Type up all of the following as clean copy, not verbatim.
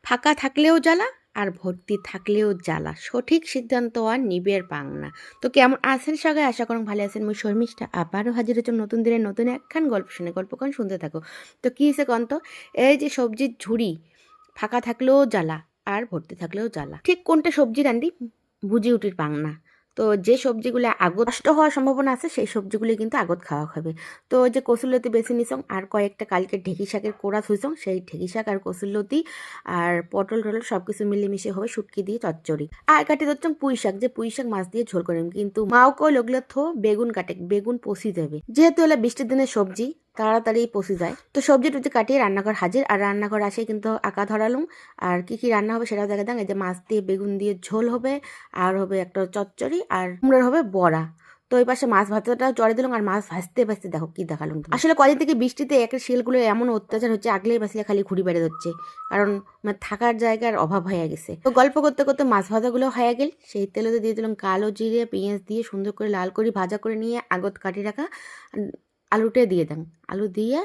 ফাঁকা থাকলেও জ্বালা আর ভর্তি থাকলেও জ্বালা, সঠিক সিদ্ধান্ত আর নিবের পাং না। তো কেমন আছেন সবাই? আশা করুন ভালো আছেন। মুই শর্মিষ্ঠা আবারও হাজির হচ্ছে নতুন দিনের নতুন একখান গল্প শুনে, গল্পখান শুনতে থাকো। তো কী হয়েছে কন্ত, এই যে সবজির ঝুড়ি ফাঁকা থাকলেও জ্বালা আর ভর্তি থাকলেও জ্বালা, ঠিক কোনটা সবজি রান্দি বুঝি উঠির পাং না। তো যে সবজিগুলো আগত নষ্ট হওয়ার সম্ভাবনা আছে সেই সবজিগুলি কিন্তু আগত খাওয়া হবে। তো ওই যে কসুরলতি বেছে নিছং আর কয়েকটা কালকে ঢেঁকি শাকের কোড়া থুইছং, সেই ঢেঁকি শাক আর কসুরলতি আর পটল টটল সব কিছু মিলেমিশে হবে শুটকি দিয়ে চচ্চড়ি। আর কাটি ধরছং পুঁই শাক, যে পুঁই শাক মাছ দিয়ে ঝোল করেন, কিন্তু মাও কই ওগুলো থো বেগুন কাটে, বেগুন পচি যাবে, যেহেতু এলা বৃষ্টির দিনের সবজি তাড়াতাড়ি পচে যায়। তো সবজি টুজি কাটিয়ে রান্নাঘর হাজির, আর রান্নাঘর আসে কিন্তু আঁকা ধরালুম। আর কি কি রান্না হবে সেটাও দেখা দাম। এই যে মাছ দিয়ে বেগুন দিয়ে ঝোল হবে, আর হবে একটা চচ্চড়ি, আর কুমড়োর হবে বড়া। তো ওই পাশে মাছ ভাজাটা চড়ে দিলাম, আর মাছ ভাজতে ভাজতে দেখো কি দেখালাম। আসলে কদিন থেকে বৃষ্টিতে একের শিলগুলো এমন অত্যাচার হচ্ছে, আগলেই বাসলে খালি ঘুরি বেড়ে যাচ্ছে, কারণ থাকার জায়গার অভাব হয়ে গেছে। তো গল্প করতে করতে মাছ ভাজাগুলো হয়ে গেল। সেই তেলেতে দিয়ে দিলাম কালো জিরে, পেঁয়াজ দিয়ে সুন্দর করে লাল করে ভাজা করে নিয়ে আগত কাটি রাখা আলুটা দিয়ে দেন। আলু দিয়ে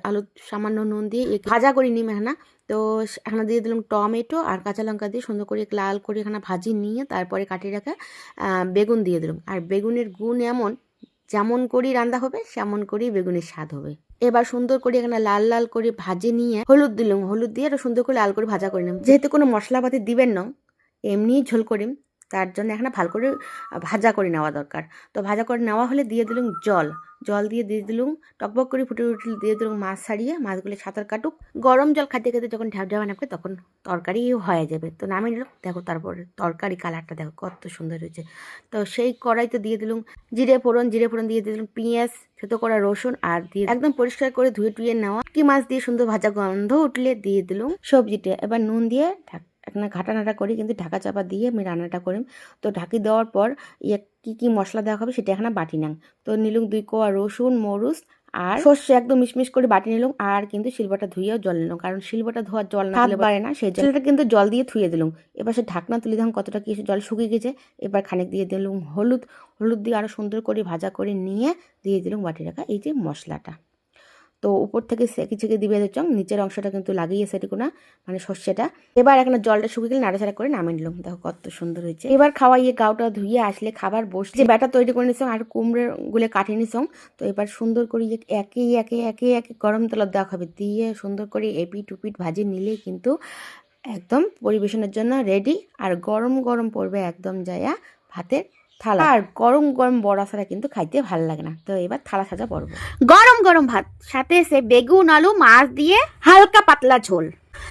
আলু সামান্য নুন দিয়ে ভাজা করে নিম এখানে। তো এখানে দিয়ে দিলাম টমেটো আর কাঁচা লঙ্কা দিয়ে সুন্দর করে লাল করে এখানে ভাজি নিয়ে তারপরে কাটিয়ে রাখা বেগুন দিয়ে দিলাম। আর বেগুনের গুণ এমন, যেমন করি রান্না হবে সেমন করেই বেগুনের স্বাদ হবে। এবার সুন্দর করে এখানে লাল লাল করে ভাজি নিয়ে হলুদ দিলাম, হলুদ দিয়ে আরো সুন্দর করে লাল করে ভাজা করে নিলাম। যেহেতু কোনো মশলাপাতি দিবেন না, এমনিই ঝোল করিম, তার জন্য এখানে ভালো করে ভাজা করে নেওয়া দরকার। তো ভাজা করে নেওয়া হলে দিয়ে দিলাম জল, জল দিয়ে দিলাম টকবক করে ফুটে উঠলে দিয়ে দিলাম মাছ ছাড়িয়ে, মাছগুলো সাঁতার কাটুক। গরম জল খাইতে খেতে যখন ঢ্যাপ ঢ্যাপা নামবে তখন তরকারি হয়ে যাবে। তো নামিয়ে নিলাম, দেখো তারপরে তরকারি কালারটা দেখো কত সুন্দর হয়েছে। তো সেই কড়াইতে দিয়ে দিলাম জিরে ফোড়ন, জিরে ফোড়ন দিয়ে দিলাম পেঁয়াজ, থেতো করা রসুন, আর দিয়ে একদম পরিষ্কার করে ধুয়ে টুয়ে নেওয়া কি মাছ দিয়ে সুন্দর ভাজা গন্ধ উঠলে দিয়ে দিলাম সবজিটা। এবার নুন দিয়ে এখানে ঘাটা নাটা করি, কিন্তু ঢাকা চাপা দিয়ে আমি রান্নাটা করি। তো ঢাকি দেওয়ার পর কি কি মশলা দেওয়া হবে সেটা এখানে বাটি নাং। তো নিলুম 2 কোয়া রসুন, মরুচ আর সর্ষে একদম মিশমিশ করে বাটি নিলাম। আর কিন্তু শিলবাটা ধুয়েও জল নিলাম, কারণ শিলবাটা ধোয়ার জল না হলে পারে না, সেই জলটা কিন্তু জল দিয়ে ধুয়ে দিলাম। এবার সে ঢাকনা তুলে দিলাম, কতটা কি জল শুকিয়ে গেছে। এবার খানিক দিয়ে দিলাম হলুদ, হলুদ দিয়ে আরো সুন্দর করে ভাজা করে নিয়ে দিয়ে দিলাম বাটি রাখা এই যে মশলাটা। তো উপর থেকে সেঁকে ছেঁকে দিবে চং, নিচের অংশটা কিন্তু লাগিয়েছে এটুকু না, মানে সর্ষেটা। এবার এখানে জলটা শুকিয়ে গেলে নাড়াচাড়া করে নামিয়ে নিলাম। দেখো কত সুন্দর হয়েছে। এবার খাওয়াইয়ে গাওটা ধুয়ে আসলে খাবার বসে যে ব্যাটা তৈরি করে নিছং আর কুমড়োর গুলে কাটিয়ে নিছং। তো এবার সুন্দর করে একে একে একে একে গরম তেল দেওয়া হবে, দিয়ে সুন্দর করে এপিট উপিট ভাজি নিলে কিন্তু একদম পরিবেশনের জন্য রেডি। আর গরম গরম পড়বে একদম যায়া ভাতের থালা। আর গরম গরম বড়া ছাড়া কিন্তু খাইতে ভালো লাগে না। তো এবার থালা সাজা পড়বো, গরম গরম ভাত সাথে সে বেগুন আলু মাছ দিয়ে হালকা পাতলা ঝোল।